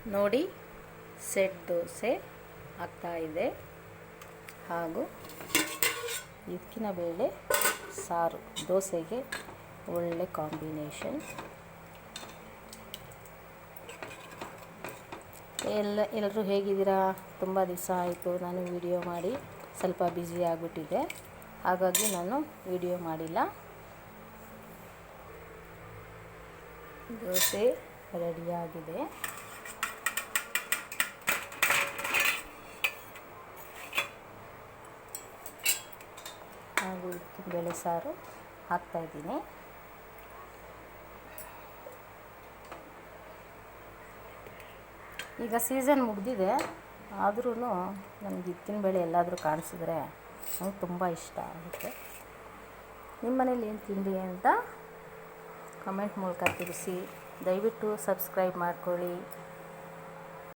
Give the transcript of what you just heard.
ನೋಡಿ, ಸೆಟ್ ದೋಸೆ ಆಗ್ತಾಯಿದೆ. ಹಾಗೂ ಹಿಚ್ಕಿನ ಬೇಳೆ ಸಾರು ದೋಸೆಗೆ ಒಳ್ಳೆ ಕಾಂಬಿನೇಷನ್. ಎಲ್ಲರೂ ಹೇಗಿದ್ದೀರಾ? ತುಂಬ ದಿವಸ ಆಯಿತು ನಾನು ವಿಡಿಯೋ ಮಾಡಿ, ಸ್ವಲ್ಪ ಬ್ಯುಸಿ ಆಗಿಬಿಟ್ಟಿದ್ದೆ, ಹಾಗಾಗಿ ನಾನು ವಿಡಿಯೋ ಮಾಡಿಲ್ಲ. ದೋಸೆ ರೆಡಿಯಾಗಿದೆ. ಹಾಗೂ ಬೇಳೆ ಸಾರು ಹಾಕ್ತಾಯಿದ್ದೀನಿ. ಈಗ ಸೀಸನ್ ಮುಗಿದಿದೆ, ಆದ್ರೂ ನನಗೆ ಹಿತ್ತಿನ ಬೇಳೆ ಎಲ್ಲಾದರೂ ಕಾಣಿಸಿದ್ರೆ ನಂಗೆ ತುಂಬ ಇಷ್ಟ ಆಗುತ್ತೆ. ನಿಮ್ಮ ಮನೇಲಿ ಏನು ತಿಂಡಿ ಅಂತ ಕಮೆಂಟ್ ಮೂಲಕ ತಿಳಿಸಿ. ದಯವಿಟ್ಟು ಸಬ್ಸ್ಕ್ರೈಬ್ ಮಾಡ್ಕೊಳ್ಳಿ.